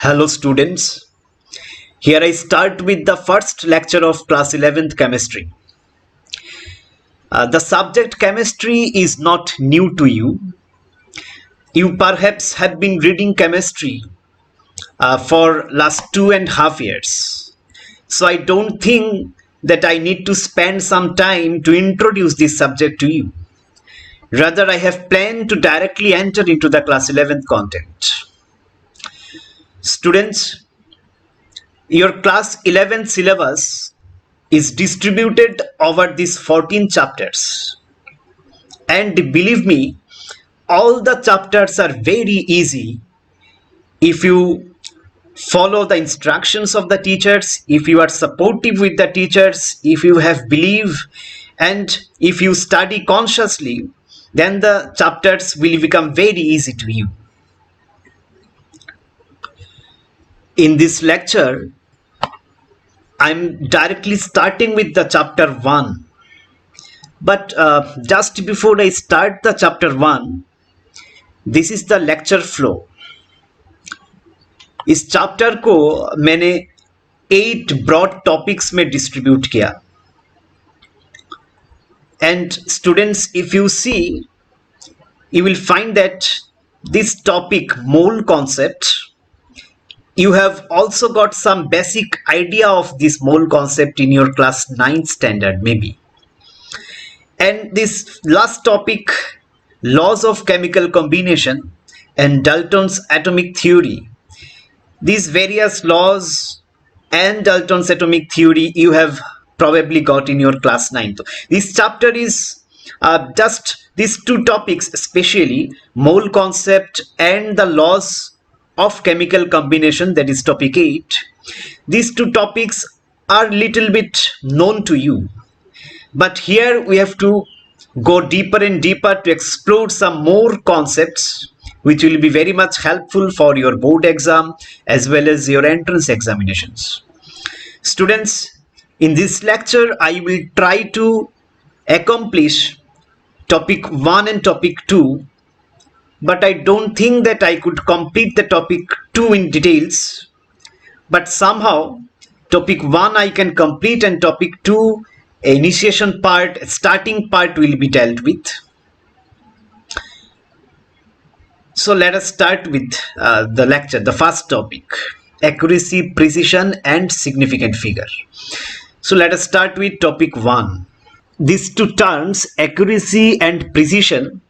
Hello students, here I start with the first lecture of class 11th chemistry. The subject chemistry is not new to you. You perhaps have been reading chemistry for last 2.5 years. So I don't think that I need to spend some time to introduce this subject to you. Rather, I have planned to directly enter into the class 11th content. Students, your class 11 syllabus is distributed over these 14 chapters. And believe me, all the chapters are very easy if you follow the instructions of the teachers, if you are supportive with the teachers, if you have belief, and if you study consciously, then the chapters will become very easy to you. In this lecture, I'm directly starting with the chapter 1. But just before I start the chapter 1, this is the lecture flow. इस chapter को मैंने 8 broad topics में distribute किया. And students, if you see, you will find that this topic, mole concept, you have also got some basic idea of this mole concept in your class 9th standard maybe. And this last topic, laws of chemical combination and Dalton's atomic theory, these various laws and Dalton's atomic theory you have probably got in your class 9. This chapter is just these two topics, especially mole concept and the laws of chemical combination, that is topic 8. These two topics are little bit known to you, but here we have to go deeper and deeper to explore some more concepts which will be very much helpful for your board exam as well as your entrance examinations. Students, in this lecture, I will try to accomplish topic 1 and topic 2, but I don't think that I could complete the topic 2 in details. But somehow, topic 1 I can complete and topic 2, initiation part, starting part will be dealt with. So let us start with the lecture, the first topic, accuracy, precision and significant figure. So let us start with topic 1. These two terms, accuracy and precision,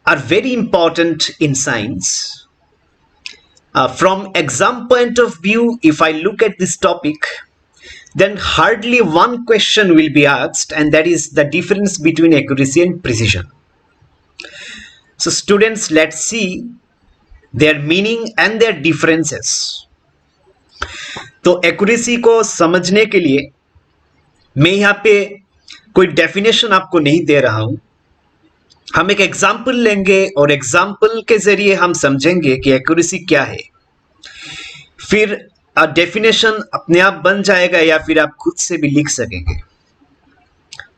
are very important in science. From exam point of view, if I look at this topic, then hardly one question will be asked, and that is the difference between accuracy and precision. So students, let's see their meaning and their differences. तो accuracy को समझने के लिए मैं यहाँ पे कोई definition आपको नहीं दे रहा हूं. हम एक एग्जाम्पल लेंगे और एग्जाम्पल के जरिए हम समझेंगे कि एक्यूरेसी क्या है. फिर डेफिनेशन अपने आप बन जाएगा या फिर आप खुद से भी लिख सकेंगे.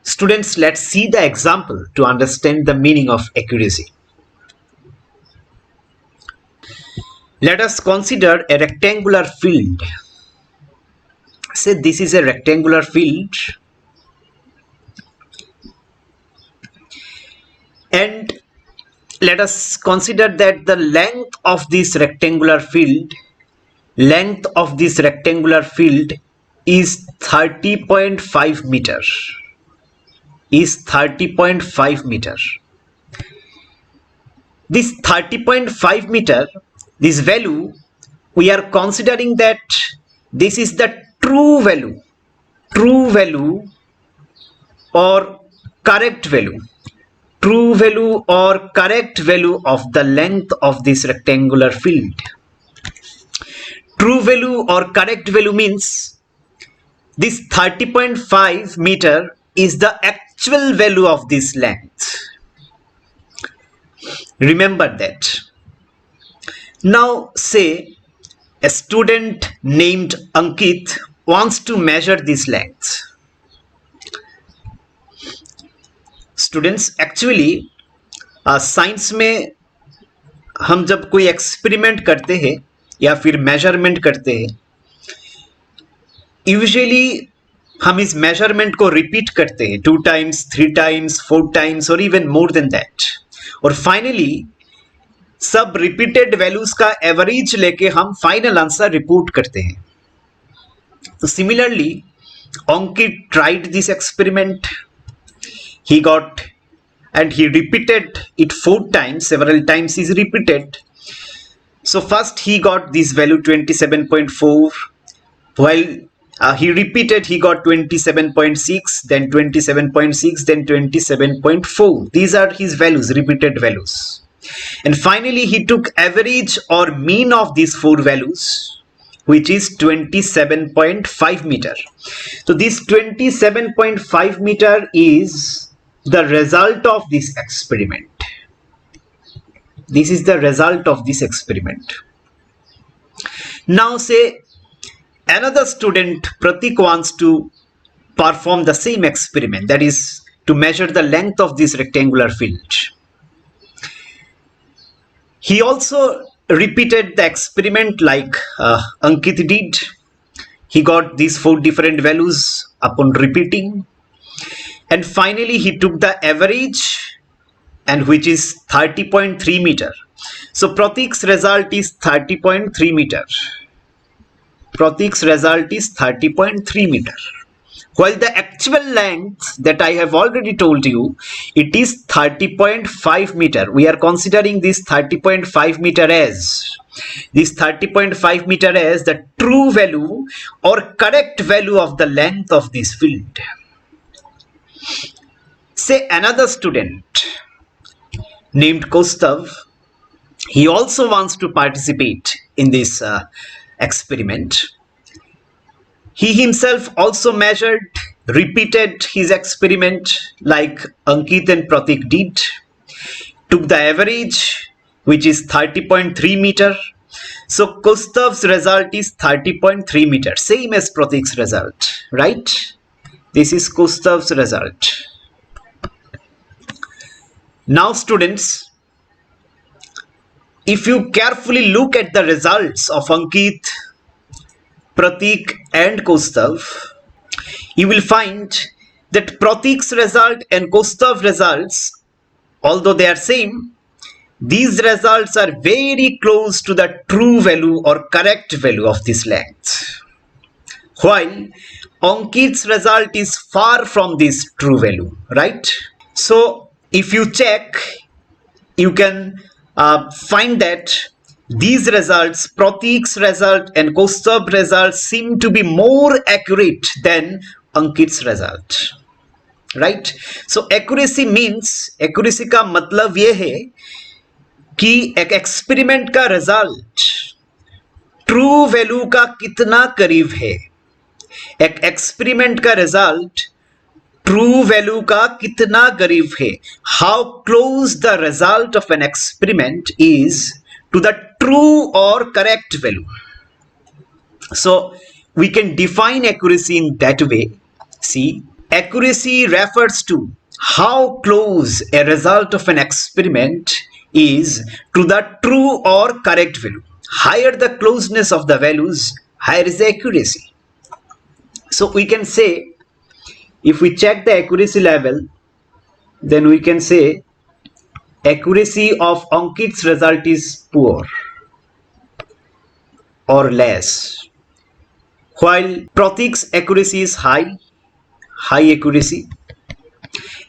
Students, let's see the example to understand the meaning of accuracy. Let us consider a rectangular field. Say this is a rectangular field, and let us consider that the length of this rectangular field is 30.5 meter. This 30.5 meter, this value, we are considering that this is the true value or correct value of the length of this rectangular field. True value or correct value means this 30.5 meter is the actual value of this length. Remember that. Now say a student named Ankit wants to measure this length. Students, actually science में हम जब कोई experiment करते हैं या फिर measurement करते हैं, यूजुअली हम इस मेजरमेंट को रिपीट करते हैं 2 टाइम्स, 3 टाइम्स, 4 टाइम्स और इवन मोर देन दैट, और फाइनली सब रिपीटेड वैल्यूज का एवरेज लेके हम फाइनल आंसर रिपोर्ट करते हैं. तो similarly Ankit tried this experiment. He got and he repeated it 4 times, several times is repeated. So first he got this value 27.4, while he repeated, he got 27.6, then 27.6, then 27.4. These are his values, repeated values. And finally he took average or mean of these 4 values, which is 27.5 meter. So this 27.5 meter is the result of this experiment. This is the result of this experiment. Now say another student, Pratik, wants to perform the same experiment, that is to measure the length of this rectangular field. He also repeated the experiment like Ankit did. He got these 4 different values upon repeating, and finally he took the average, and which is 30.3 meter. So Pratik's result is 30.3 meter. Pratik's result is 30.3 meter. While the actual length that I have already told you, it is 30.5 meter. We are considering this 30.5 meter as the true value or correct value of the length of this field. Say another student named Kostav, he also wants to participate in this experiment. He himself also measured, repeated his experiment like Ankit and Pratik did, took the average, which is 30.3 meter. So Kostav's result is 30.3 meter, same as Pratik's result, right? This is Kostav's result. Now students, if you carefully look at the results of Ankit, Pratik and Kostav, you will find that Pratik's result and Kostav's results, although they are same, these results are very close to the true value or correct value of this length, while Ankit's result is far from this true value, right? So if you check, you can find that these results, Pratik's result and Kostav's result, seem to be more accurate than Ankit's result, right? So accuracy means, accuracy का मतलब ये है कि एक experiment का result true value का कितना करीब है. एक एक्सपेरिमेंट का रिजल्ट ट्रू वैल्यू का कितना करीब है. How close the result of an experiment is to the true or correct value. So we can define accuracy in that way. See, accuracy refers to how close a result of an experiment is to the true or correct value. Higher the closeness of the values, higher is the accuracy. So we can say, if we check the accuracy level, then we can say accuracy of Ankit's result is poor or less, while Pratik's accuracy is high accuracy,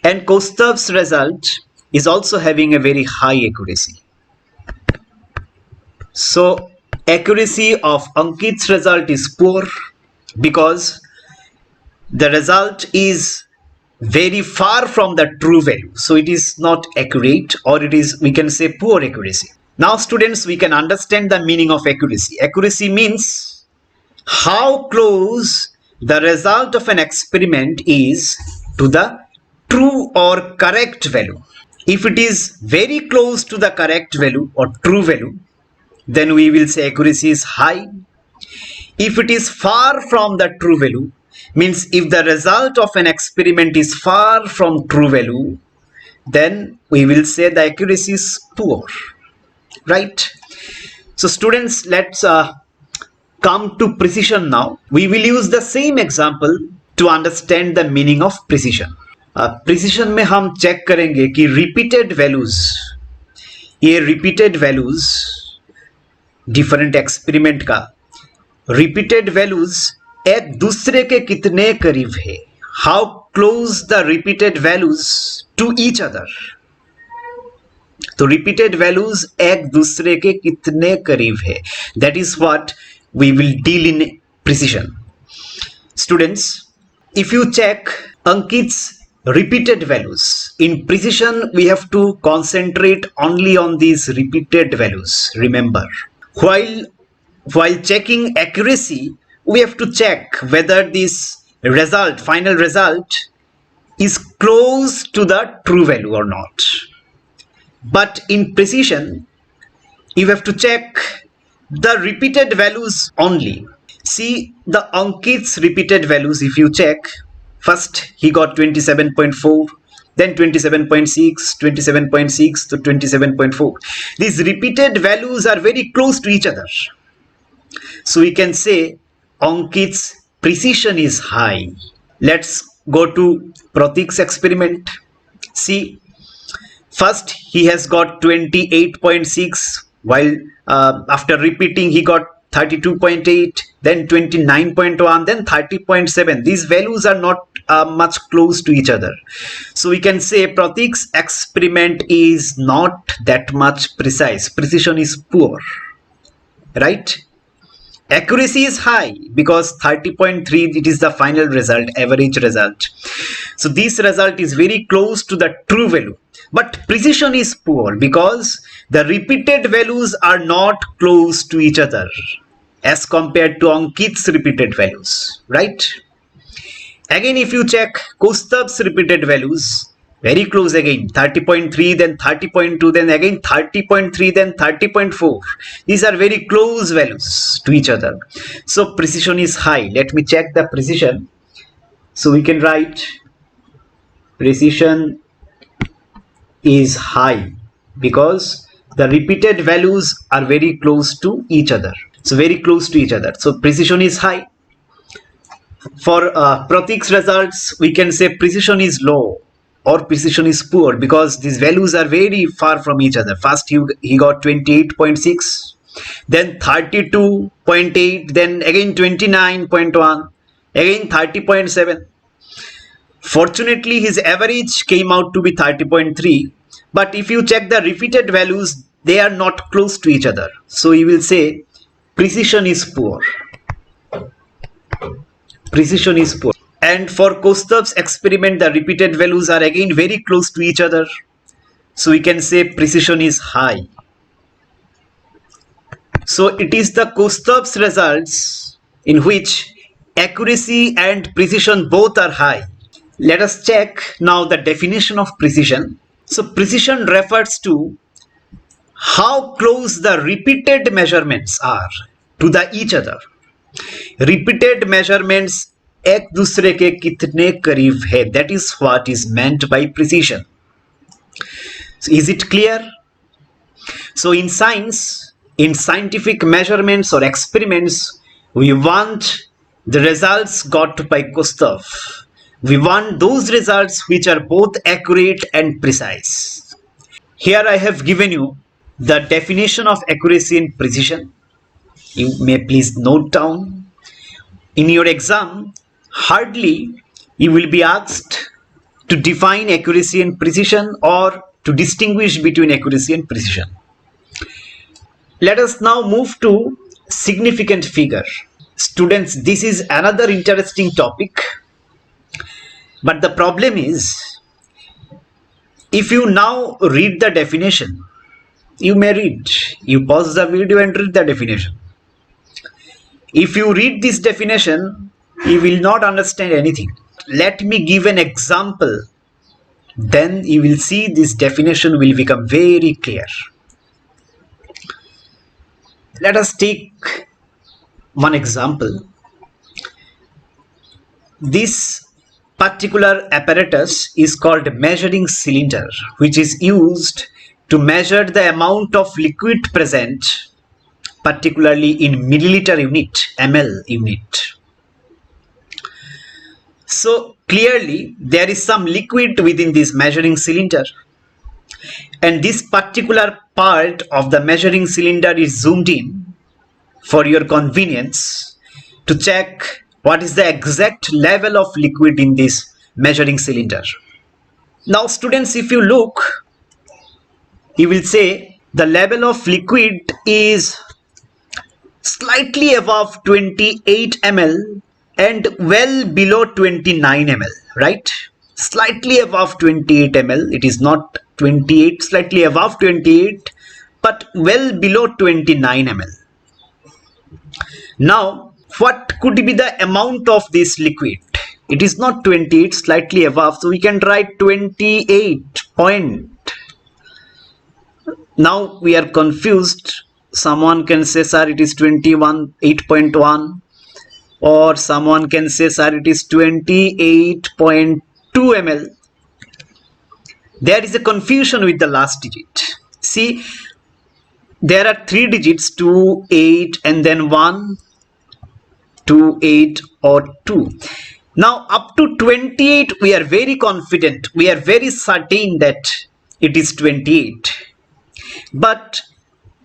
and Kostav's result is also having a very high accuracy. So accuracy of Ankit's result is poor because the result is very far from the true value, so it is not accurate, or it is, we can say, poor accuracy. Now students, we can understand the meaning of accuracy. Accuracy means how close the result of an experiment is to the true or correct value. If it is very close to the correct value or true value, then we will say accuracy is high. If it is far from the true value, means if the result of an experiment is far from true value, then we will say the accuracy is poor, right? So students, let's come to precision now. We will use the same example to understand the meaning of precision. Precision में हम check करेंगे कि repeated values, ये repeated values different experiment का repeated values एक दूसरे के कितने करीब है, how close the repeated values to each other. तो रिपीटेड वैल्यूज एक दूसरे के कितने करीब है, that is what we will deal in precision. Students, if you check Ankit's repeated values, in precision we have to concentrate only on these repeated values. Remember, while checking accuracy, we have to check whether this result, final result, is close to the true value or not. But in precision, you have to check the repeated values only. See the Ankit's repeated values. If you check, first he got 27.4, then 27.6, 27.6 to 27.4. These repeated values are very close to each other. So we can say Ankit's precision is high. Let's go to Pratik's experiment. See, first he has got 28.6, while after repeating he got 32.8, then 29.1, then 30.7. These values are not much close to each other. So we can say Pratik's experiment is not that much precise. Precision is poor, right? Accuracy is high because 30.3, it is the final result, average result. So this result is very close to the true value. But precision is poor because the repeated values are not close to each other as compared to Ankit's repeated values, right? Again, if you check Kaustav's repeated values, very close again, 30.3, then 30.2, then again 30.3, then 30.4. These are very close values to each other. So precision is high. Let me check the precision. So we can write precision is high because the repeated values are very close to each other. So very close to each other. So precision is high. For Pratik's results, we can say precision is low or precision is poor because these values are very far from each other. First he got 28.6, then 32.8, then again 29.1, again 30.7. Fortunately, his average came out to be 30.3. But if you check the repeated values, they are not close to each other. So you will say precision is poor. Precision is poor. And for Kaustav's experiment, the repeated values are again very close to each other. So we can say precision is high. So it is the Kaustav's results in which accuracy and precision both are high. Let us check now the definition of precision. So precision refers to how close the repeated measurements are to the each other. Repeated measurements एक दूसरे के कितने करीब है, that is what is meant by precision. So is it clear? So in science, in scientific measurements or experiments, we want the results got by Kaustav. We want those results which are both accurate and precise. Here I have given you the definition of accuracy and precision. You may please note down. In your exam, hardly you will be asked to define accuracy and precision or to distinguish between accuracy and precision. Let us now move to significant figure. Students, this is another interesting topic. But the problem is, if you now read the definition, you may read. You pause the video and read the definition. If you read this definition, you will not understand anything. Let me give an example. Then you will see this definition will become very clear. Let us take one example. This particular apparatus is called measuring cylinder, which is used to measure the amount of liquid present particularly in milliliter unit, ml unit. So clearly there is some liquid within this measuring cylinder, and this particular part of the measuring cylinder is zoomed in for your convenience to check what is the exact level of liquid in this measuring cylinder. Now students, if you look, you will say the level of liquid is slightly above 28 ml and well below 29 ml, right? Slightly above 28 ml. It is not 28, slightly above 28, but well below 29 ml. Now, what could be the amount of this liquid? It is not 28, slightly above, so we can write 28 point. Now we are confused. Someone can say, sir, it is 21, 8.1, or someone can say, sir, it is 28.2 ml. There is a confusion with the last digit. See, there are 3 digits, 2, 8, and then 1, 2, 8, or 2. Now up to 28 we are very confident, we are very certain that it is 28. But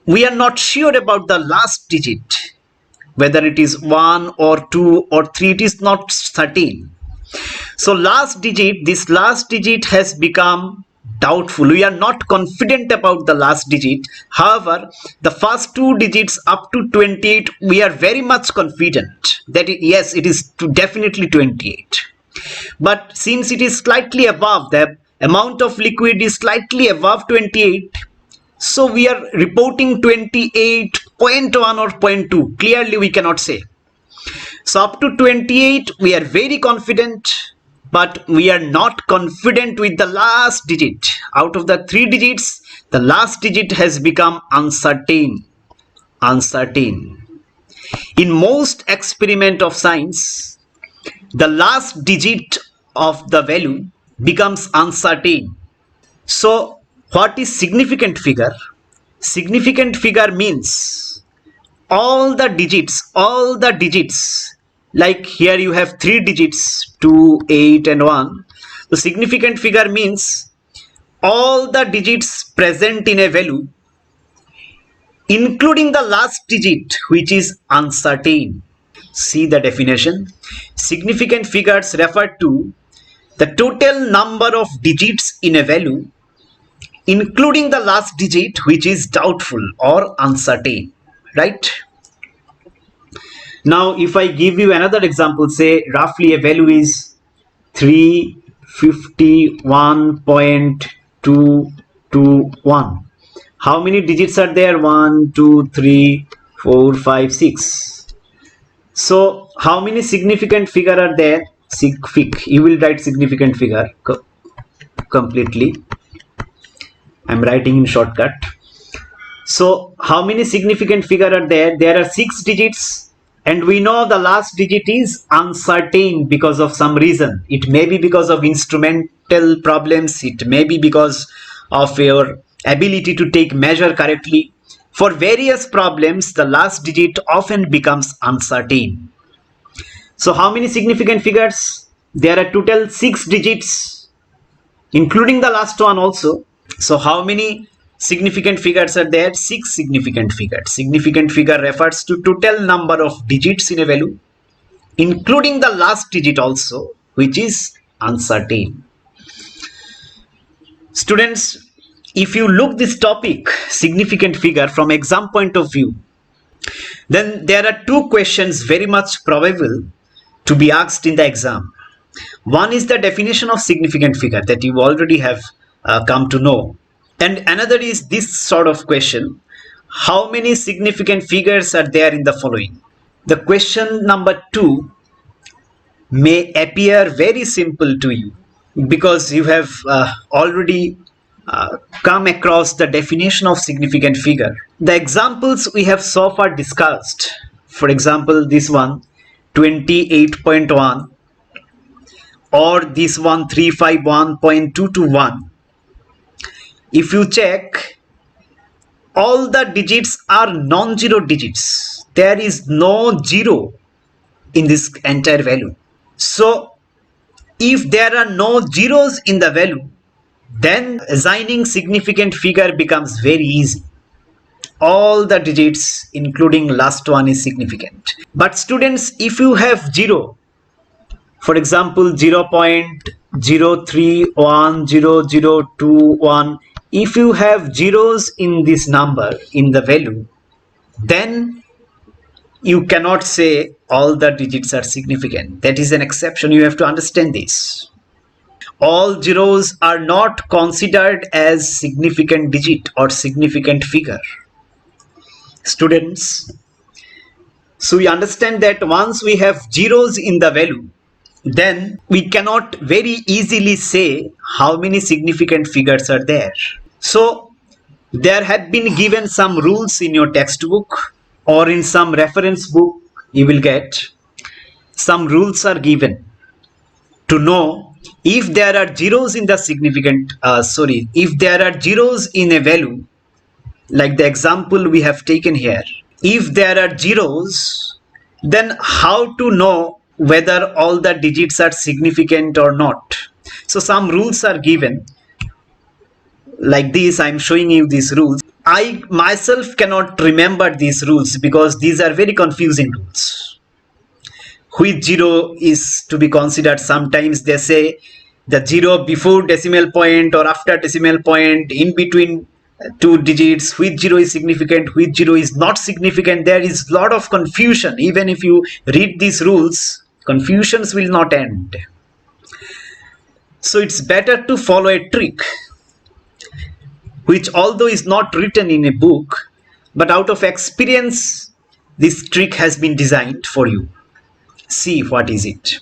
we are not sure about the last digit, whether it is 1 or 2 or 3, it is not certain. So last digit, this last digit has become doubtful. We are not confident about the last digit. However, the first 2 digits up to 28, we are very much confident that yes, it is definitely 28. But since it is slightly above, the amount of liquid is slightly above 28, so we are reporting 28.1 or 0.2. Clearly we cannot say. So up to 28 we are very confident, but we are not confident with the last digit. Out of the 3 digits, the last digit has become uncertain. In most experiment of science, the last digit of the value becomes uncertain. So what is significant figure? Significant figure means all the digits, like here you have 3 digits, 2, 8 and 1. The significant figure means all the digits present in a value, including the last digit which is uncertain. See the definition. Significant figures refer to the total number of digits in a value, including the last digit which is doubtful or uncertain, right? Now if I give you another example, say roughly a value is 351.221. how many digits are there? 1, 2, 3, 4, 5, 6. So how many significant figure are there? You will write significant figure completely. I'm writing in shortcut. So how many significant figure are there? There are 6 digits, and we know the last digit is uncertain because of some reason. It may be because of instrumental problems, it may be because of your ability to take measure correctly. For various problems, the last digit often becomes uncertain. So how many significant figures? There are total 6 digits, including the last one also. So how many significant figures are there? 6 significant figures. Significant figure refers to total number of digits in a value, including the last digit also, which is uncertain. Students, if you look this topic, significant figure, from exam point of view, then there are 2 questions very much probable to be asked in the exam. One is the definition of significant figure that you already have come to know. And another is this sort of question: how many significant figures are there in the following? The question number 2 may appear very simple to you because you have already come across the definition of significant figure. The examples we have so far discussed, for example this one 28.1, or this one 351.221, if you check, all the digits are non-zero digits. There is no zero in this entire value. So if there are no zeros in the value, then assigning significant figure becomes very easy. All the digits including last one is significant. But students, if you have 0, for example 0.0310021, if you have zeros in this number, in the value, then you cannot say all the digits are significant. That is an exception. You have to understand this. All zeros are not considered as significant digit or significant figure. Students, so we understand that once we have zeros in the value, then we cannot very easily say how many significant figures are there. So there have been given some rules in your textbook or in some reference book. You will get some rules are given to know if there are zeros in the if there are zeros in a value, like the example we have taken here, if there are zeros, then how to know whether all the digits are significant or not. So some rules are given like this. I'm showing you these rules. I myself cannot remember these rules because these are very confusing rules. Which zero is to be considered? Sometimes they say the zero before decimal point or after decimal point, in between two digits, which zero is significant, which zero is not significant. There is a lot of confusion. Even if you read these rules, confusions will not end. So it's better to follow a trick, which although is not written in a book, but out of experience, this trick has been designed for you. See what is it.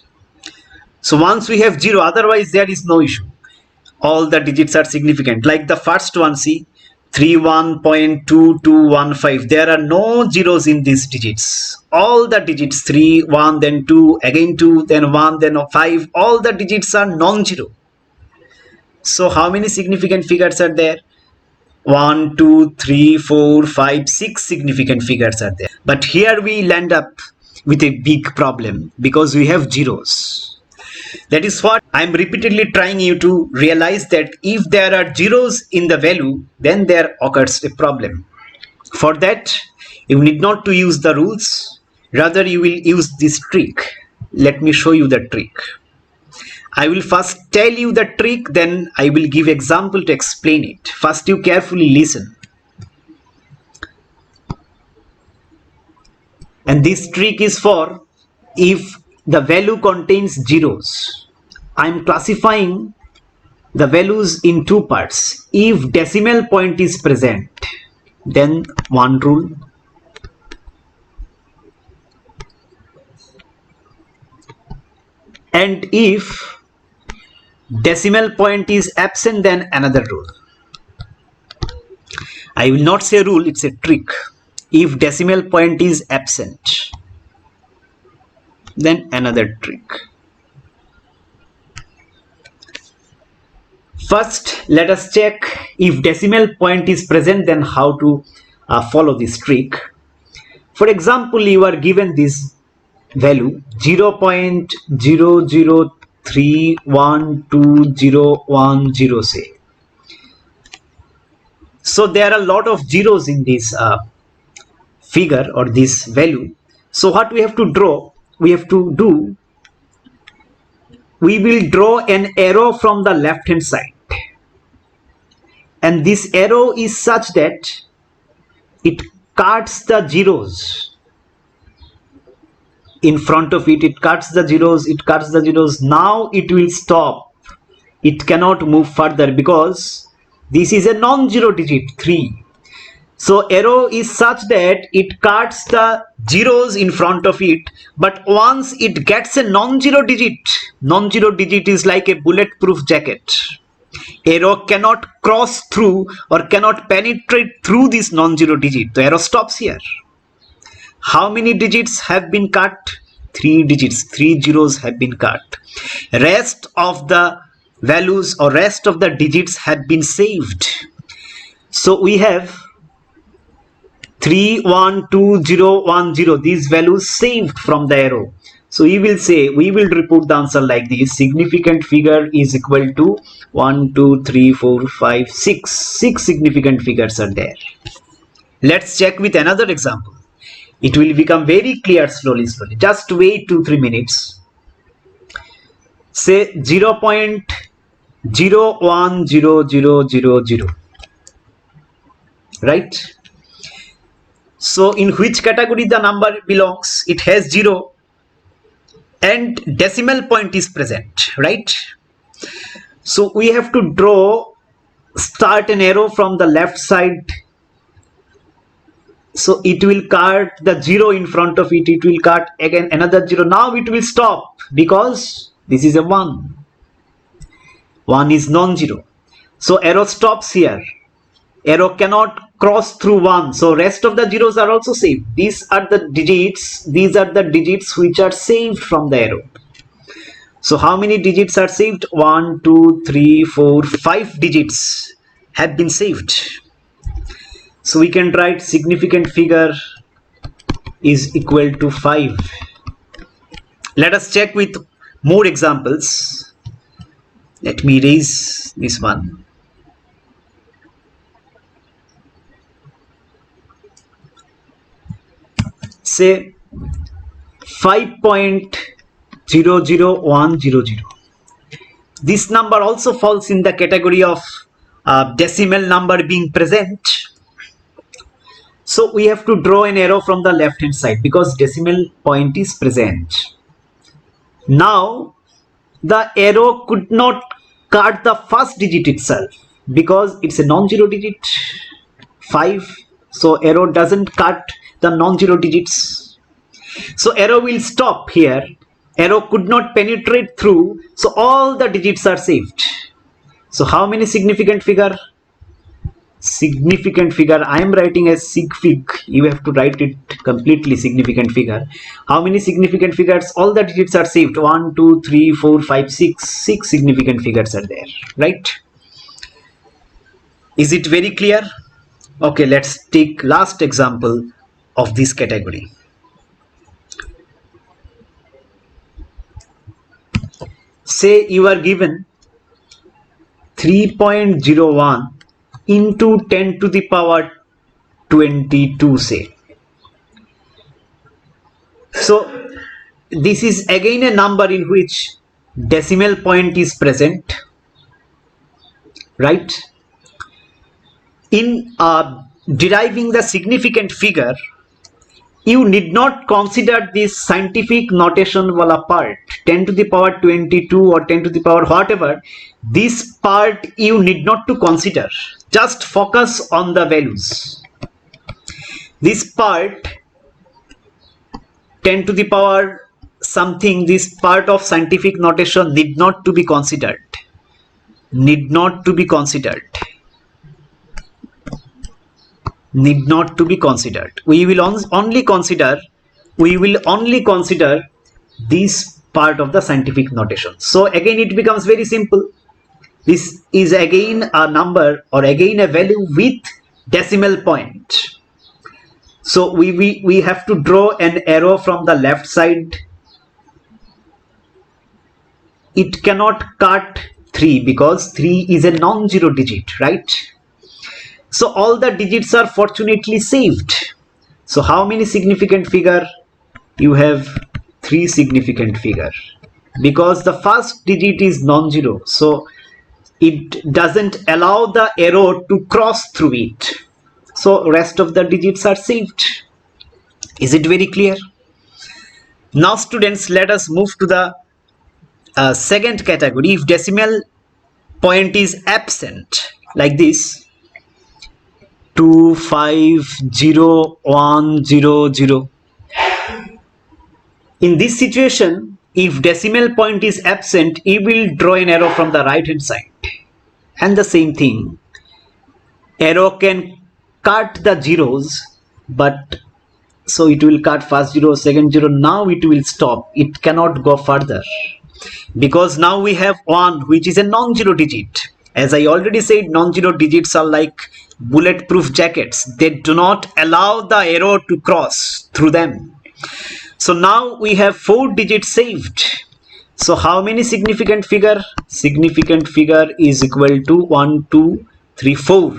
So once we have 0, otherwise there is no issue. All the digits are significant. Like the first one, see, 31.2215. There are no zeros in these digits. All the digits, 3, 1, then 2, again 2, then 1, then 5. All the digits are non-zero. So how many significant figures are there? 1, 2, 3, 4, 5, 6 significant figures are there. But here we land up with a big problem because we have zeros. That is what I am repeatedly trying you to realize, that if there are zeros in the value, then there occurs a problem. For that, you need not to use the rules, rather you will use this trick. Let me show you the trick. I will first tell you the trick, then I will give example to explain it. First you carefully listen. And this trick is for if the value contains zeros. I am classifying the values in two parts. If decimal point is present, then one rule. And if decimal point is absent, then another rule. I will not say rule, it's a trick. If decimal point is absent, then another trick. First, let us check if decimal point is present, then how to follow this trick. For example, you are given this value 0.0031210, say. So there are a lot of zeros in this figure or this value. So what we have to draw, we will draw an arrow from the left hand side, and this arrow is such that it cuts the zeros in front of it. It cuts the zeros, now it will stop. It cannot move further because this is a non-zero digit, 3. So arrow is such that it cuts the zeros in front of it, but once it gets a non-zero digit is like a bulletproof jacket. Arrow cannot cross through or cannot penetrate through this non-zero digit. The arrow stops here. How many digits have been cut? 3 digits, 3 zeros have been cut. Rest of the values or rest of the digits have been saved. So we have 312010, these values saved from the arrow. So we will report the answer like this: significant figure is equal to 1, 2, 3, 4, 5, 6. 6 significant figures are there. Let's check with another example. It will become very clear slowly. Just wait 2-3 minutes. Say 0.010000, right? So in which category the number belongs? It has 0 and decimal point is present, right? So we have to start an arrow from the left side. So it will cut the 0 in front of it. It will cut again another 0. Now it will stop because this is a 1. 1 is non-zero. So arrow stops here. Arrow cannot cross through 1. So rest of the zeros are also saved. These are the digits. These are the digits which are saved from the arrow. So how many digits are saved? 1, 2, 3, 4, 5 digits have been saved. So we can write significant figure is equal to 5. Let us check with more examples. Let me erase this one. Say 5.00100. This number also falls in the category of decimal number being present. So we have to draw an arrow from the left hand side because decimal point is present. Now the arrow could not cut the first digit itself because it's a non-zero digit, 5. So arrow doesn't cut the non-zero digits. So arrow will stop here. Arrow could not penetrate through. So all the digits are saved. So how many significant figure? Significant figure, I am writing as sigfig. You have to write it completely significant figure. How many significant figures? All the digits are saved. 1, 2, 3, 4, 5, 6. 6 significant figures are there, right? Is it very clear? Okay, let's take last example of this category. Say you are given 3.01 into 10 to the power 22, say. So this is again a number in which decimal point is present, right? In deriving the significant figure, you need not consider this scientific notation wala part, 10 to the power 22 or 10 to the power whatever. This part you need not to consider. Just focus on the values. This part 10 to the power something, this part of scientific notation need not to be considered. Need not to be considered. Need not to be considered. We will only consider this part of the scientific notation. So again it becomes very simple. This is again a number or again a value with decimal point. So we have to draw an arrow from the left side. It cannot cut 3 because 3 is a non-zero digit, right? So all the digits are fortunately saved. So how many significant figure? You have 3 significant figure because the first digit is non-zero. So it doesn't allow the arrow to cross through it. So rest of the digits are saved. Is it very clear? Now students, let us move to the second category. If decimal point is absent like this, 2501000. In this situation, if decimal point is absent, you will draw an arrow from the right hand side. And the same thing, arrow can cut the zeros, but so it will cut first 0, second 0. Now it will stop. It cannot go further because now we have 1 which is a non-zero digit. As I already said, non-zero digits are like bulletproof jackets. They do not allow the arrow to cross through them. So now we have 4 digits saved. So how many significant figure? Significant figure is equal to 1, 2, 3, 4.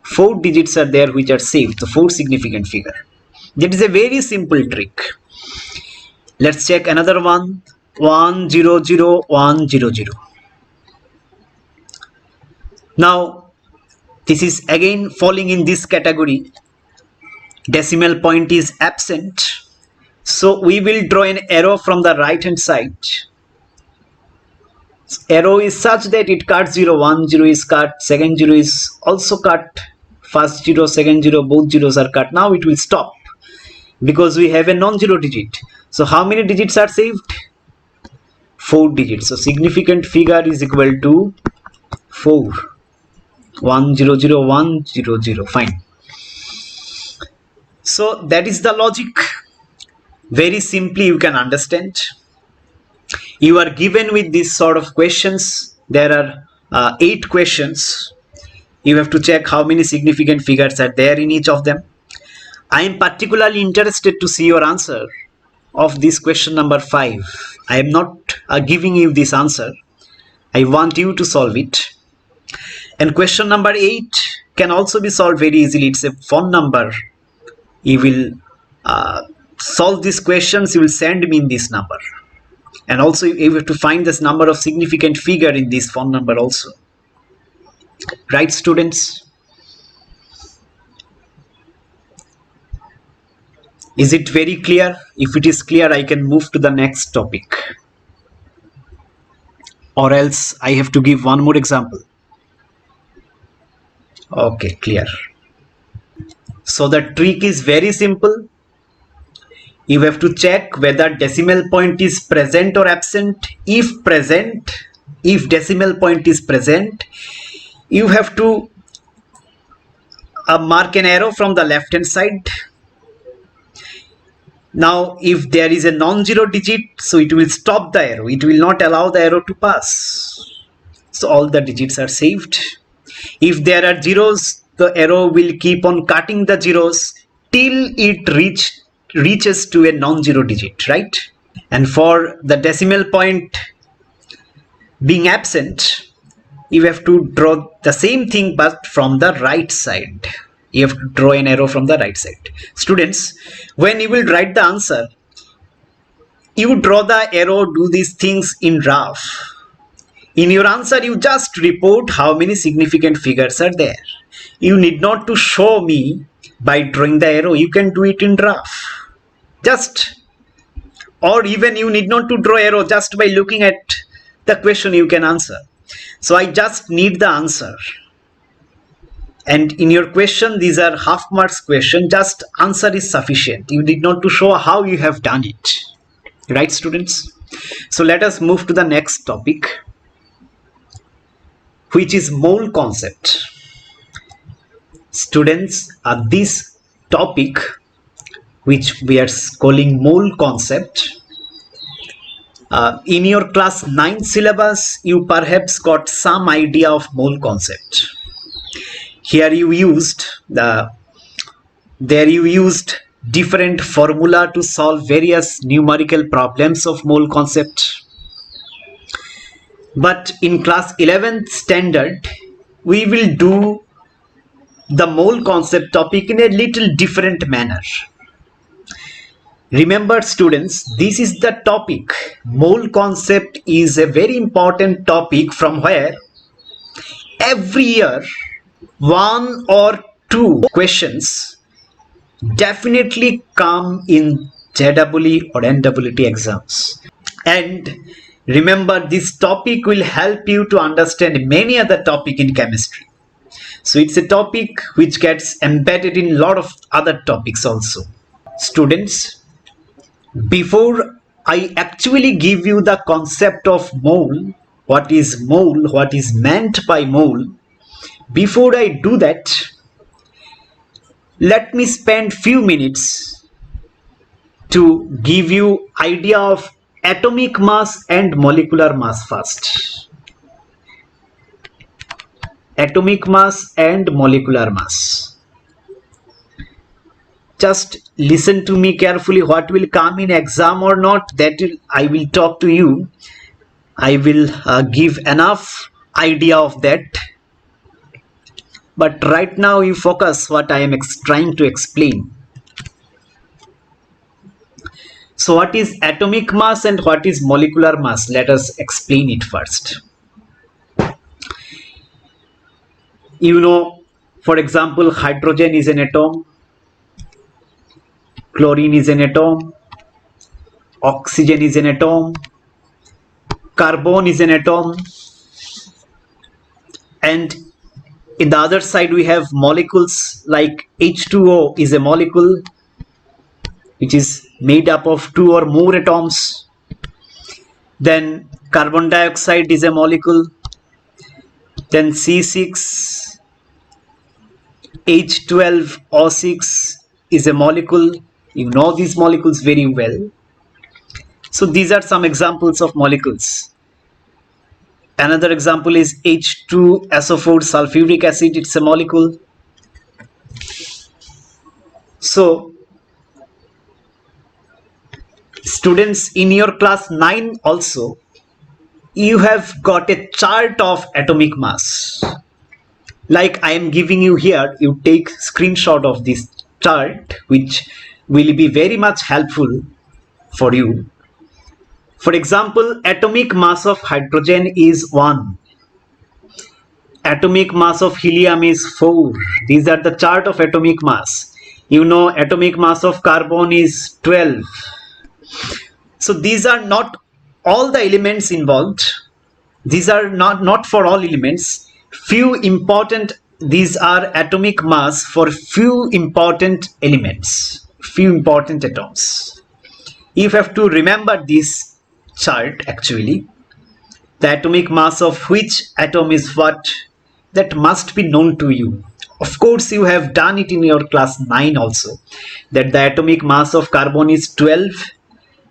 4 digits are there which are saved. The 4 significant figure. That is a very simple trick. Let's check another one. 1, 0, 0, 1, 0, 0. Now this is again falling in this category. Decimal point is absent. So we will draw an arrow from the right hand side. Arrow is such that it cuts 0, 1 0 is cut, second 0 is also cut, first 0, second 0, both zeros are cut. Now it will stop because we have a non-zero digit. So how many digits are saved? 4 digits. So significant figure is equal to 4. 1 0 0 1 0 0. Fine. So that is the logic. Very simply you can understand. You are given with this sort of questions. There are 8 questions. You have to check how many significant figures are there in each of them. I am particularly interested to see your answer of this question number 5. I am not giving you this answer. I want you to solve it. And question number 8 can also be solved very easily. It's a phone number. You will solve these questions. You will send me in this number. And also you have to find this number of significant figure in this phone number also. Right, students? Is it very clear? If it is clear, I can move to the next topic. Or else I have to give one more example. Okay, clear. So the trick is very simple. You have to check whether decimal point is present or absent. If present, if decimal point is present, you have to mark an arrow from the left hand side. Now if there is a non-zero digit, so it will stop the arrow. It will not allow the arrow to pass. So all the digits are saved. If there are zeros, the arrow will keep on cutting the zeros till it reaches to a non-zero digit, right? And for the decimal point being absent, you have to draw the same thing but from the right side. You have to draw an arrow from the right side. Students, when you will write the answer, you draw the arrow, do these things in rough. In your answer, you just report how many significant figures are there. You need not to show me by drawing the arrow. You can do it in rough. Just, or even you need not to draw arrow, just by looking at the question you can answer. So I just need the answer. And in your question, these are half marks question, just answer is sufficient. You need not to show how you have done it. Right, students? So let us move to the next topic, which is mole concept. Students, this topic, which we are calling mole concept, in your class 9 syllabus, you perhaps got some idea of mole concept. Here you used different formula to solve various numerical problems of mole concept. But in class 11th standard, we will do the mole concept topic in a little different manner. Remember, students, this is the topic. Mole concept is a very important topic from where every year 1 or 2 questions definitely come in JEE or NEET exams. And remember, this topic will help you to understand many other topics in chemistry. So it's a topic which gets embedded in a lot of other topics also. Students, before I actually give you the concept of mole, what is meant by mole, before I do that, let me spend few minutes to give you idea of atomic mass and molecular mass first. atomic mass and molecular mass. Just listen to me carefully. What will come in exam or not, that I will talk to you. I will give enough idea of that. But right now you focus what I am trying to explain. So what is atomic mass and what is molecular mass? Let us explain it first. You know, for example, hydrogen is an atom, chlorine is an atom, oxygen is an atom, carbon is an atom, and in the other side we have molecules like H2O is a molecule which is made up of 2 or more atoms. Then carbon dioxide is a molecule. Then C6, H12O6 is a molecule. You know these molecules very well. So these are some examples of molecules. Another example is H2SO4 sulfuric acid. It's a molecule. So students, in your class 9 also, you have got a chart of atomic mass. Like I am giving you here, you take screenshot of this chart, which will be very much helpful for you. For example, atomic mass of hydrogen is 1. Atomic mass of helium is 4. These are the chart of atomic mass. You know, atomic mass of carbon is 12. So these are not all the elements involved. These are not for all elements. Few important, these are atomic mass for few important elements, few important atoms. You have to remember this chart actually. The atomic mass of which atom is what, that must be known to you. Of course, you have done it in your class 9 also, that the atomic mass of carbon is 12,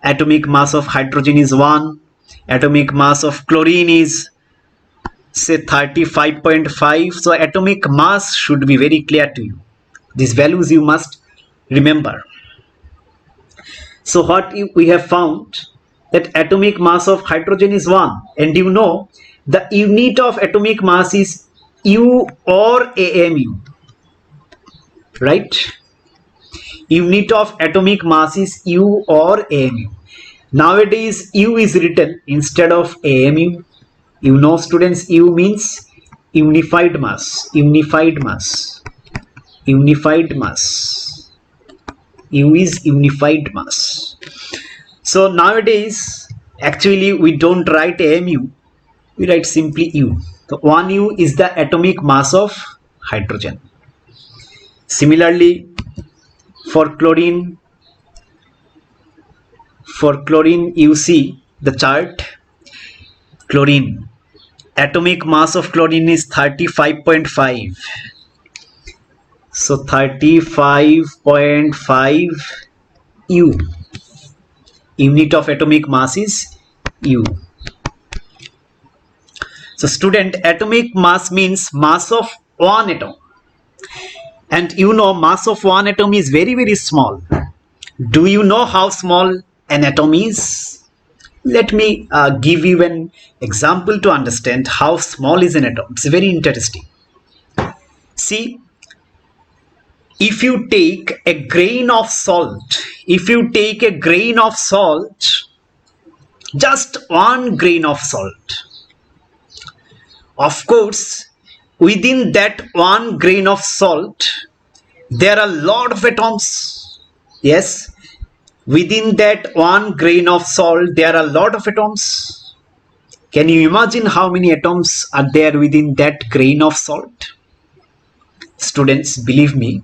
atomic mass of hydrogen is 1, atomic mass of chlorine is say 35.5. So atomic mass should be very clear to you. These values you must remember. So what we have found, that atomic mass of hydrogen is 1, and you know the unit of atomic mass is U or AMU, right? Unit of atomic mass is U or AMU. Nowadays U is written instead of AMU. You know students, U means unified mass, unified mass, unified mass. U is unified mass. So nowadays actually we don't write AMU, we write simply U. So 1U is the atomic mass of hydrogen. Similarly for chlorine you see the chart. Chlorine, atomic mass of chlorine is 35.5. So 35.5 U. Unit of atomic mass is U. So student, atomic mass means mass of one atom. And you know mass of one atom is very, very small. Do you know how small an atom is? Let me give you an example to understand how small is an atom. It's very interesting. See, if you take a grain of salt, just one grain of salt, of course, within that one grain of salt, there are a lot of atoms. Yes, within that one grain of salt, there are a lot of atoms. Can you imagine how many atoms are there within that grain of salt? Students, believe me,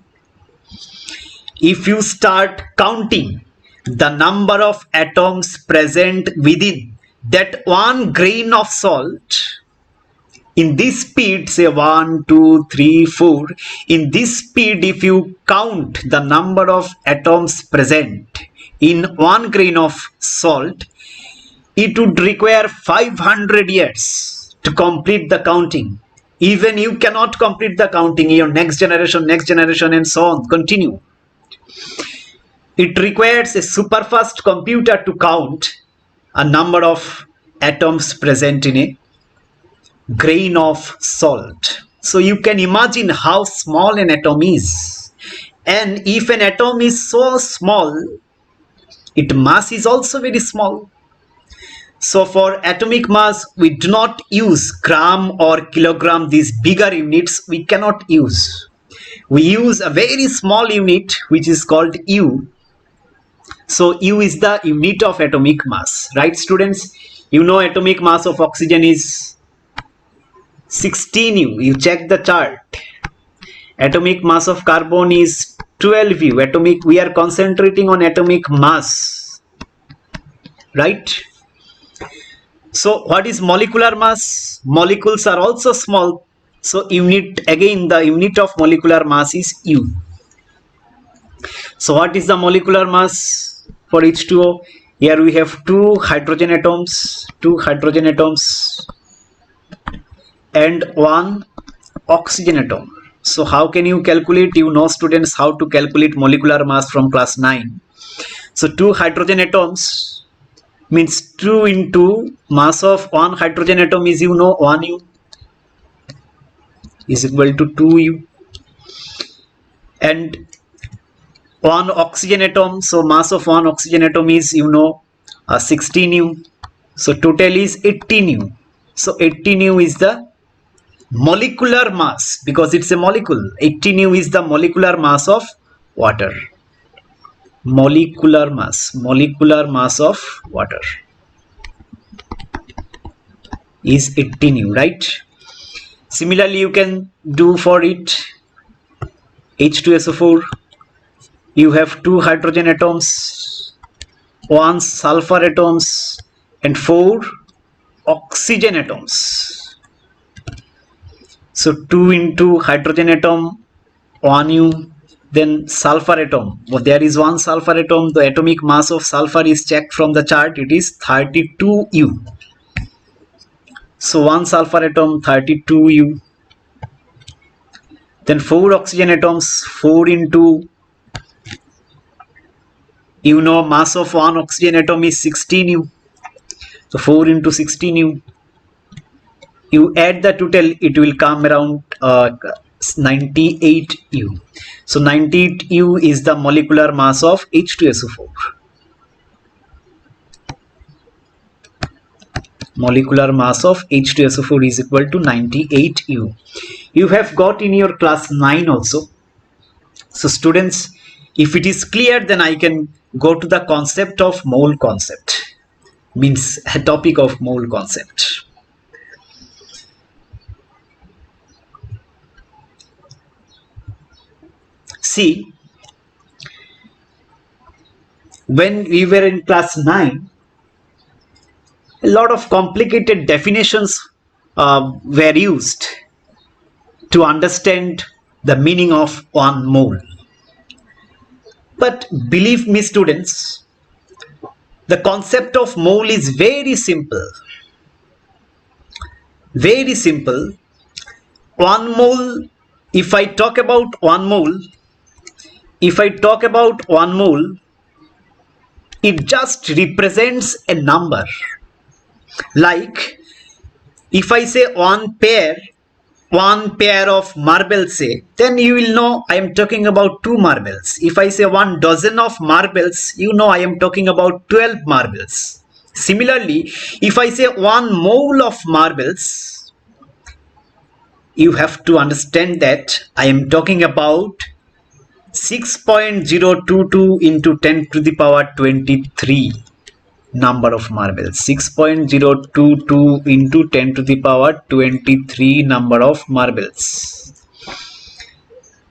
if you start counting the number of atoms present within that one grain of salt, in this speed, say 1, 2, 3, 4, in this speed, if you count the number of atoms present in one grain of salt, it would require 500 years to complete the counting. Even you cannot complete the counting. Your next generation, and so on continue. It requires a super fast computer to count a number of atoms present in a grain of salt. So you can imagine how small an atom is. And if an atom is so small, its mass is also very small. So for atomic mass, we do not use gram or kilogram, these bigger units we cannot use. We use a very small unit which is called U. So U is the unit of atomic mass, right students? You know atomic mass of oxygen is 16 U. You check the chart. Atomic mass of carbon is 12 U. We are concentrating on atomic mass, right? So what is molecular mass? Molecules are also small. So unit, again the unit of molecular mass is U. So what is the molecular mass for H2O? Here we have two hydrogen atoms and one oxygen atom. So how can you calculate? You know students how to calculate molecular mass from class 9. So two hydrogen atoms means 2 into mass of one hydrogen atom is 1 U is equal to 2 U, and one oxygen atom, so mass of one oxygen atom is 16 U, so total is 18 U. So 18 U is the molecular mass because it's a molecule. 18 U is the molecular mass of water. Molecular mass of water is 18 U, right? Similarly, you can do for it H2SO4. You have two hydrogen atoms, one sulfur atoms, and 4 oxygen atoms. So 2 into hydrogen atom, 1 U, then sulfur atom. Well, there is one sulfur atom. The atomic mass of sulfur is checked from the chart. It is 32 U. So one sulfur atom, 32 U. Then 4 oxygen atoms, 4 into, mass of one oxygen atom is 16 U. So 4 into 16 U. You add the total, it will come around 98 U. So 98 U is the molecular mass of H2SO4. Molecular mass of H2SO4 is equal to 98 U. You have got in your class 9 also. So students, if it is clear, then I can go to the concept of mole concept. Means a topic of mole concept. See, when we were in class 9, a lot of complicated definitions were used to understand the meaning of 1 mole. But believe me students, the concept of mole is very simple. Very simple. 1 mole, if I talk about 1 mole, it just represents a number. Like if I say one pair of marbles, say, then you will know I am talking about 2 marbles. If I say 1 dozen of marbles, I am talking about 12 marbles. Similarly, if I say 1 mole of marbles, you have to understand that I am talking about 6.022 into 10 to the power 23 number of marbles. 6.022 into 10 to the power 23 number of marbles.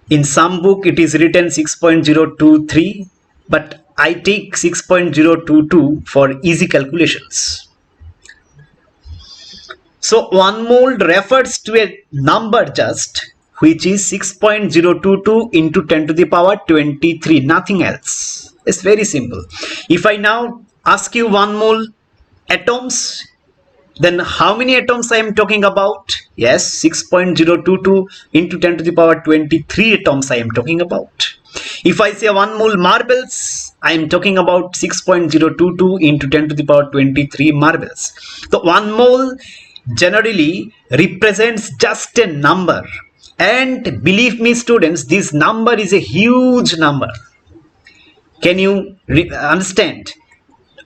In some book it is written 6.023, but I take 6.022 for easy calculations. So 1 mole refers to a number just which is 6.022 into 10 to the power 23, nothing else. It's very simple. If I now ask you 1 mole atoms, Then how many atoms I am talking about? Yes, 6.022 into 10 to the power 23 atoms I am talking about. If I say 1 mole marbles, I am talking about 6.022 into 10 to the power 23 marbles. So 1 mole generally represents just a number. And believe me students, this number is a huge number. Can you understand?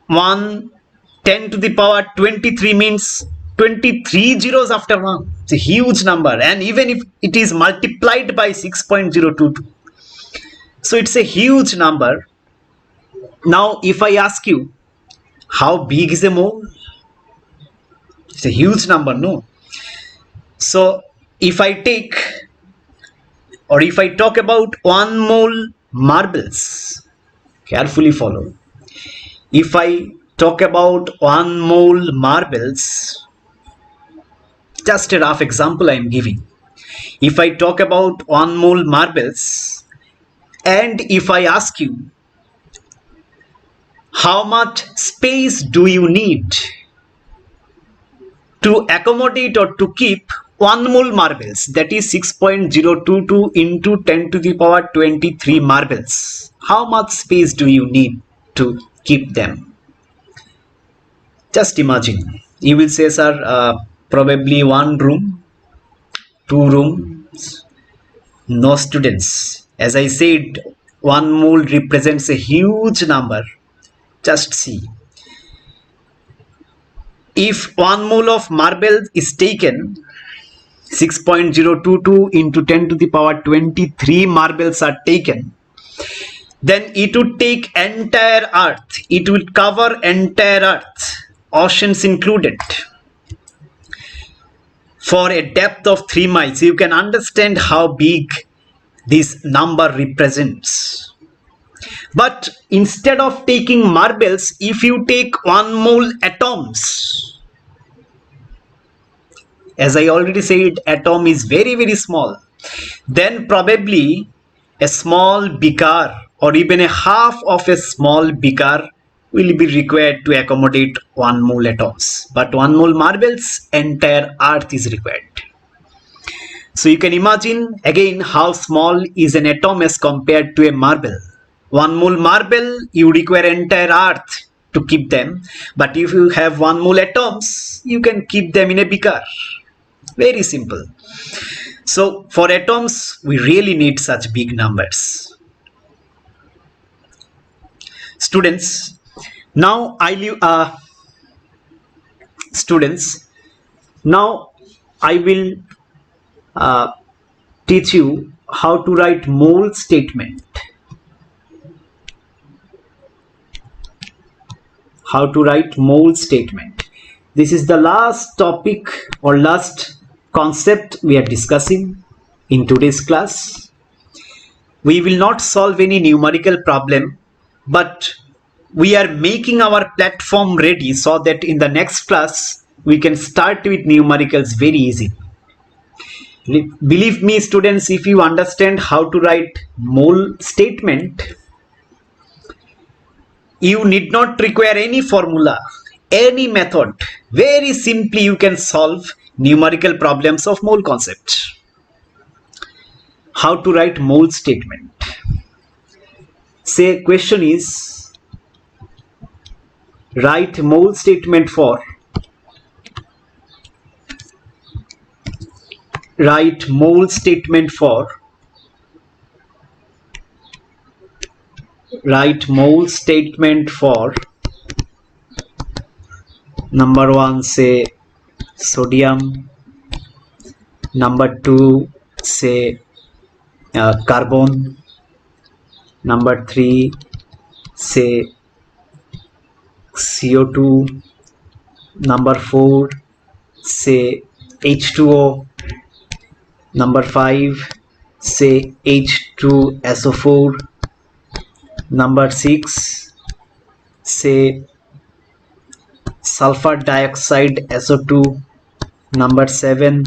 1 10 to the power 23 means 23 zeros after 1. It's a huge number, and even if it is multiplied by 6.022, so it's a huge number. Now if I ask you, how big is a mole? It's a huge number, no? So if I take, or if I talk about 1 mole marbles, carefully follow. If I talk about 1 mole marbles, just a rough example I am giving. If I talk about 1 mole marbles, and if I ask you, how much space do you need to accommodate or to keep 1 mole marbles, that is 6.022 into 10 to the power 23 marbles, how much space do you need to keep them? Just imagine. You will say, sir, probably 1 room, 2 rooms. No students. As I said, 1 mole represents a huge number. Just see. If 1 mole of marble is taken, 6.022 into 10 to the power 23 marbles are taken, then it would take entire earth. It will cover entire earth, oceans included, for a depth of 3 miles. You can understand how big this number represents. But instead of taking marbles, if you take 1 mole atoms, as I already said, atom is very, very small, then probably a small beaker or even a half of a small beaker will be required to accommodate 1 mole atoms. But 1 mole marbles, entire earth is required. So you can imagine again how small is an atom as compared to a marble. 1 mole marble, you require entire earth to keep them. But if you have 1 mole atoms, you can keep them in a beaker. Very simple. So for atoms, we really need such big numbers. Students, now I will teach you how to write mole statement. How to write mole statement. This is the last topic or last concept we are discussing in today's class. We will not solve any numerical problem, but we are making our platform ready so that in the next class we can start with numericals very easily. Believe me students, if you understand how to write mole statement, you need not require any formula, any method. Very simply you can solve numerical problems of mole concept. How to write mole statement? Say question is, write mole statement for number 1 say sodium, number 2 say carbon, number 3 say CO2, number 4 say H2O, number 5 say H2SO4, number 6 say sulfur dioxide SO2, number 7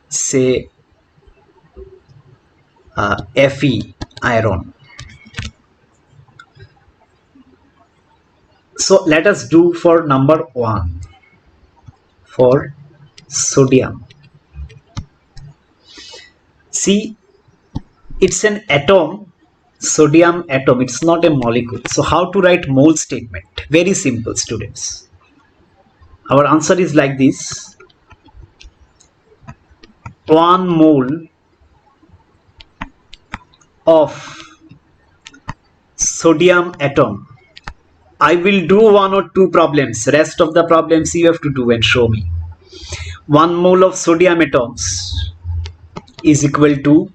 say Fe iron. So let us do for number 1. for sodium. See, it's an atom, sodium atom, it's not a molecule. So how to write mole statement? Very simple, students. Our answer is like this: 1 mole of sodium atom. I will do 1 or 2 problems. Rest of the problems you have to do and show me. 1 mole of sodium atoms is equal to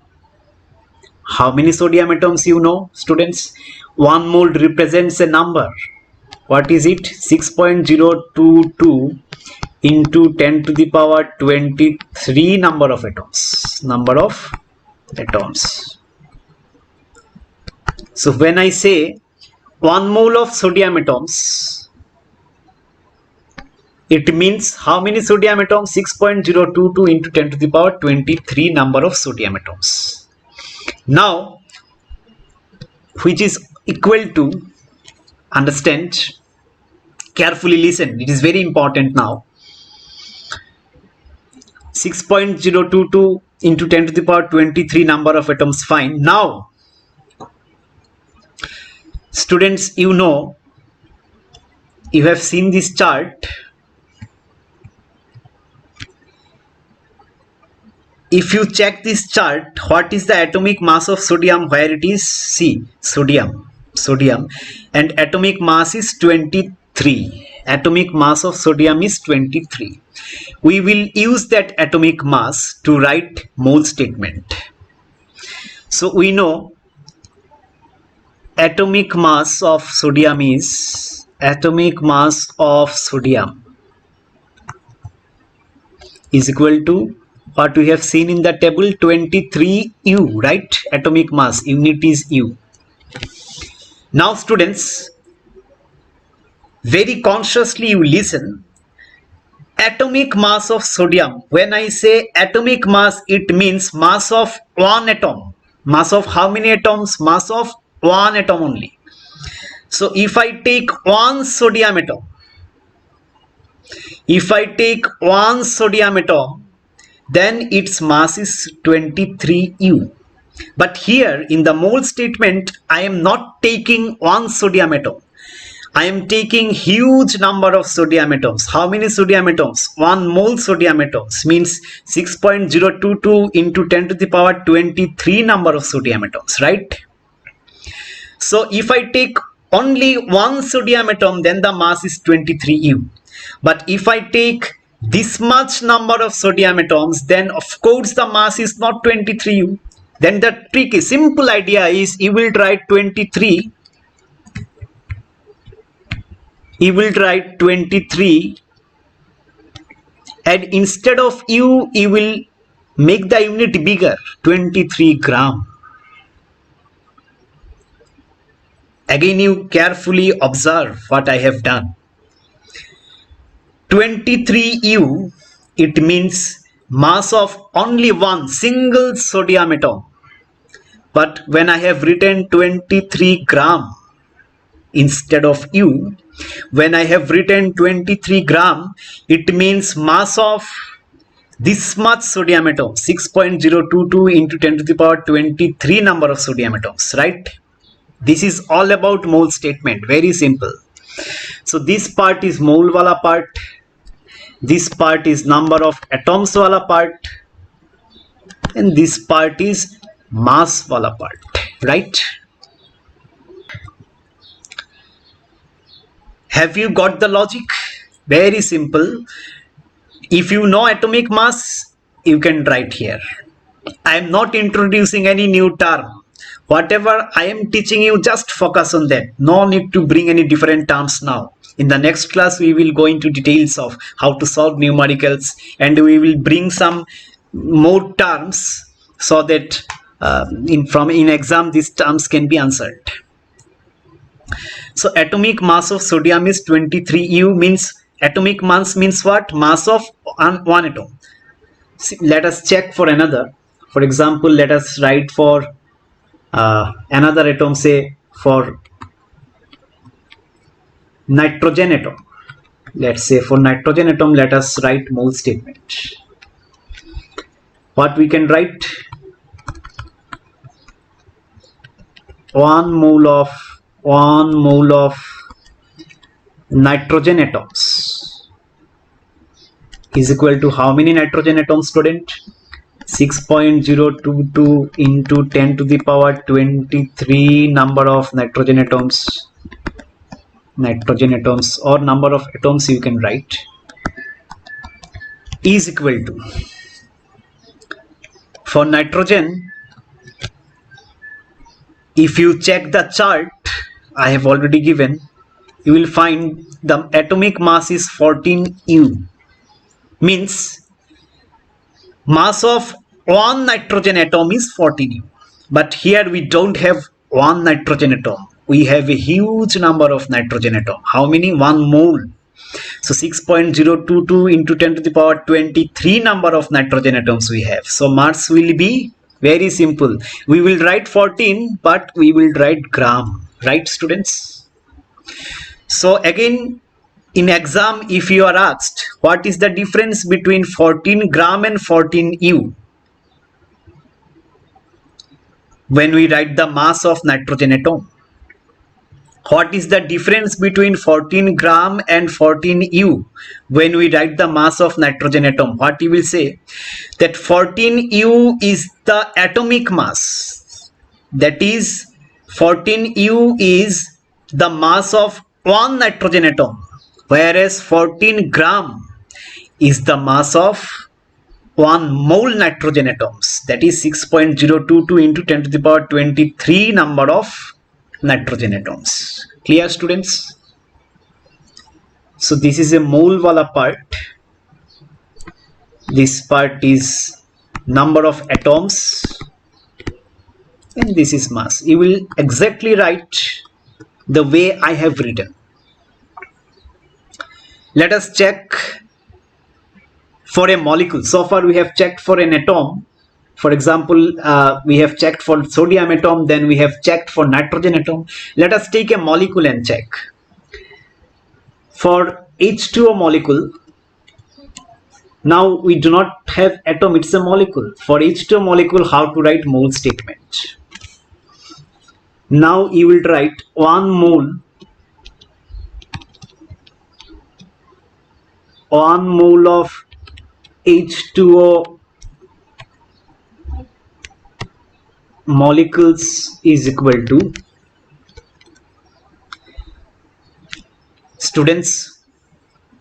how many sodium atoms, you know, students? 1 mole represents a number. What is it? 6.022 into 10 to the power 23 number of atoms. So when I say 1 mole of sodium atoms, it means how many sodium atoms? 6.022 into 10 to the power 23 number of sodium atoms. Now, which is equal to, understand, carefully listen, it is very important now. 6.022 into 10 to the power 23 number of atoms, fine. Now, students, you know, you have seen this chart. If you check this chart, what is the atomic mass of sodium? Where it is? See, sodium, and atomic mass is 23. Atomic mass of sodium is 23. We will use that atomic mass to write mole statement. So we know atomic mass of sodium is equal to what we have seen in the table, 23 U, right? Atomic mass, unit is U. Now students, very consciously you listen. Atomic mass of sodium, when I say atomic mass, it means mass of one atom. Mass of how many atoms? Mass of one atom only. So if I take one sodium atom, then its mass is 23 U. But here in the mole statement, I am not taking one sodium atom. I am taking huge number of sodium atoms. How many sodium atoms? 1 mole sodium atoms means 6.022 into 10 to the power 23 number of sodium atoms, right? So if I take only one sodium atom, then the mass is 23 U. But if I take this much number of sodium atoms, then of course the mass is not 23 U. Then the trick is, simple idea is, you will write 23. And instead of U, you will make the unit bigger, 23 gram. Again, you carefully observe what I have done. 23 U, it means mass of only one single sodium atom. But when I have written 23 gram instead of U, when I have written 23 gram, it means mass of this much sodium atom, 6.022 into 10 to the power 23 number of sodium atoms, right? This is all about mole statement, very simple. So this part is mole wala part, this part is number of atoms wala part, and this part is mass wala part, right? Have you got the logic? Very simple. If you know atomic mass, you can write here. I am not introducing any new term. Whatever I am teaching you, just focus on that. No need to bring any different terms now. In the next class, we will go into details of how to solve numericals, and we will bring some more terms so that in exam these terms can be answered. So atomic mass of sodium is 23 U, means atomic mass means what? Mass of one atom. See, let us check for another. For example, let us write for another atom, say for nitrogen atom. Let's say for nitrogen atom, let us write mole statement. What we can write? 1 mole of nitrogen atoms is equal to how many nitrogen atoms, student? 6.022 into 10 to the power 23 number of nitrogen atoms or number of atoms you can write, is equal to, for nitrogen, if you check the chart I have already given, you will find the atomic mass is 14 U, means mass of one nitrogen atom is 14 U. But here we don't have one nitrogen atom, we have a huge number of nitrogen atom. How many? 1 mole. So 6.022 into 10 to the power 23 number of nitrogen atoms we have. So mass will be very simple. We will write 14, but we will write gram, right students? So again, in exam, if you are asked what is the difference between 14 gram and 14 U, when we write the mass of nitrogen atom, what is the difference between 14 gram and 14 U when we write the mass of nitrogen atom? What you will say? That 14 U is the atomic mass. That is, 14 U is the mass of one nitrogen atom, whereas 14 gram is the mass of 1 mole nitrogen atoms. That is 6.022 into 10 to the power 23 number of nitrogen atoms. Clear students? So this is a mole wala part. This part is number of atoms and this is mass. You will exactly write the way I have written. Let us check for a molecule. So far we have checked for an atom. For example, we have checked for sodium atom, then we have checked for nitrogen atom. Let us take a molecule and check. For H2O molecule, now we do not have atom, it's a molecule. For H2O molecule, how to write mole statement? Now you will write 1 mole of H2O molecules is equal to, students,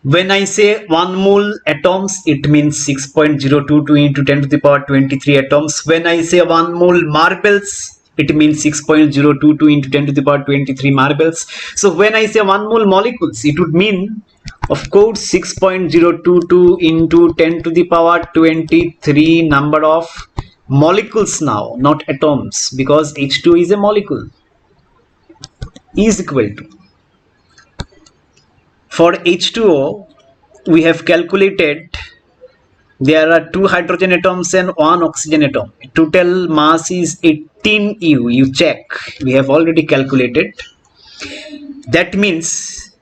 when I say 1 mole atoms, it means 6.022 into 10 to the power 23 atoms. When I say 1 mole marbles, it means 6.022 into 10 to the power 23 marbles. So when I say 1 mole molecules, it would mean, of course, 6.022 into 10 to the power 23 number of molecules now, not atoms, because H2 is a molecule, is equal to, for H2O we have calculated there are 2 hydrogen atoms and 1 oxygen atom. Total mass is 18 U. You check, we have already calculated. That means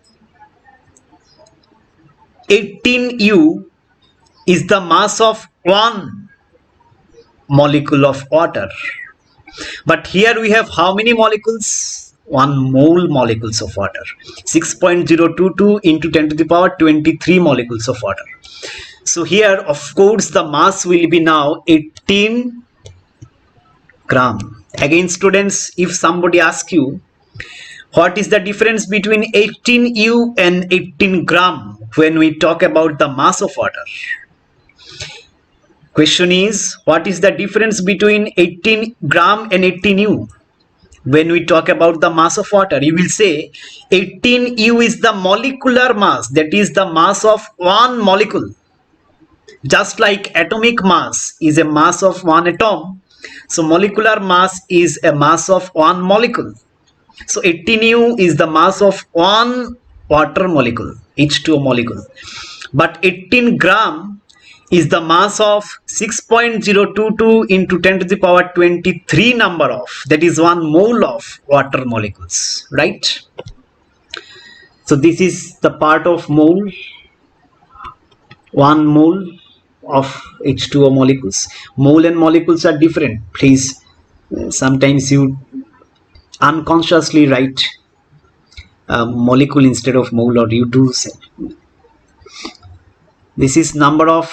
18 U is the mass of 1 molecule of water. But here we have how many molecules? 1 mole molecules of water. 6.022 into 10 to the power 23 molecules of water. So here, of course, the mass will be now 18 gram. Again, students, if somebody asks you what is the difference between 18 U and 18 gram when we talk about the mass of water, question is, what is the difference between 18 gram and 18 U? When we talk about the mass of water, you will say 18 U is the molecular mass, that is the mass of 1 molecule. Just like atomic mass is a mass of 1 atom, so molecular mass is a mass of 1 molecule. So 18 U is the mass of 1 water molecule, H2O molecule. But 18 gram is the mass of 6.022 into 10 to the power 23 number of, that is 1 mole of water molecules, right? So this is the part of mole, 1 mole of H2O molecules. Mole and molecules are different. Please, sometimes you unconsciously write molecule instead of mole, or you do say. This is number of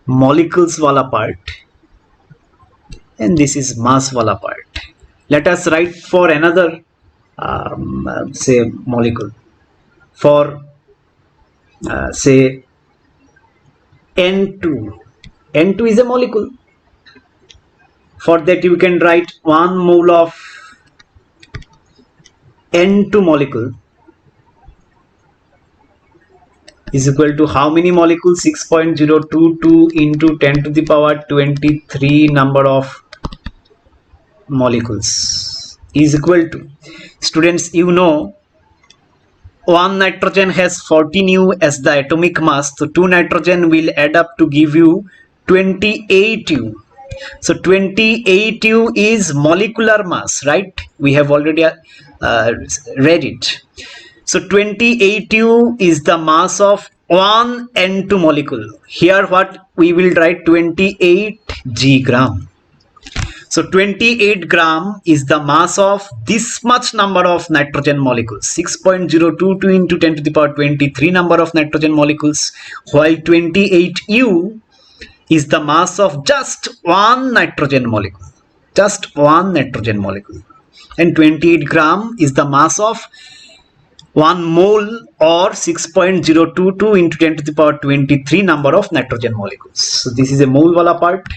molecules wala part, and this is mass wala part. Let us write for another say molecule. For say N2. N2 is a molecule. For that you can write 1 mole of N2 molecule is equal to how many molecules? 6.022 into 10 to the power 23 number of molecules is equal to, students, you know, 1 nitrogen has 14 U as the atomic mass, so 2 nitrogen will add up to give you 28 U. So 28 U is molecular mass, right? We have already read it. So 28 U is the mass of 1 N2 molecule. Here what we will write, 28 G gram. So 28 gram is the mass of this much number of nitrogen molecules, 6.022 into 10 to the power 23 number of nitrogen molecules, while 28 U is the mass of just 1 nitrogen molecule, just 1 nitrogen molecule, and 28 gram is the mass of 1 mole or 6.022 into 10 to the power 23 number of nitrogen molecules. So this is a mole wala part.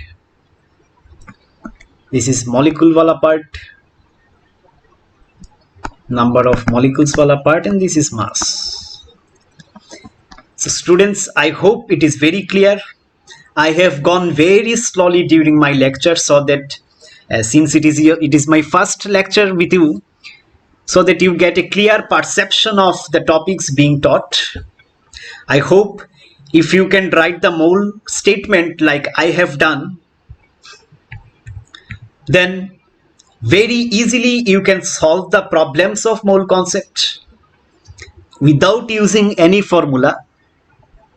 This is molecule wala part, number of molecules wala part, and this is mass. So students, I hope it is very clear. I have gone very slowly during my lecture so that since it is my first lecture with you, so that you get a clear perception of the topics being taught. I hope if you can write the mole statement like I have done, then very easily you can solve the problems of mole concept without using any formula,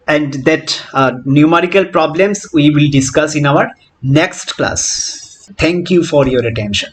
and that numerical problems we will discuss in our next class. Thank you for your attention.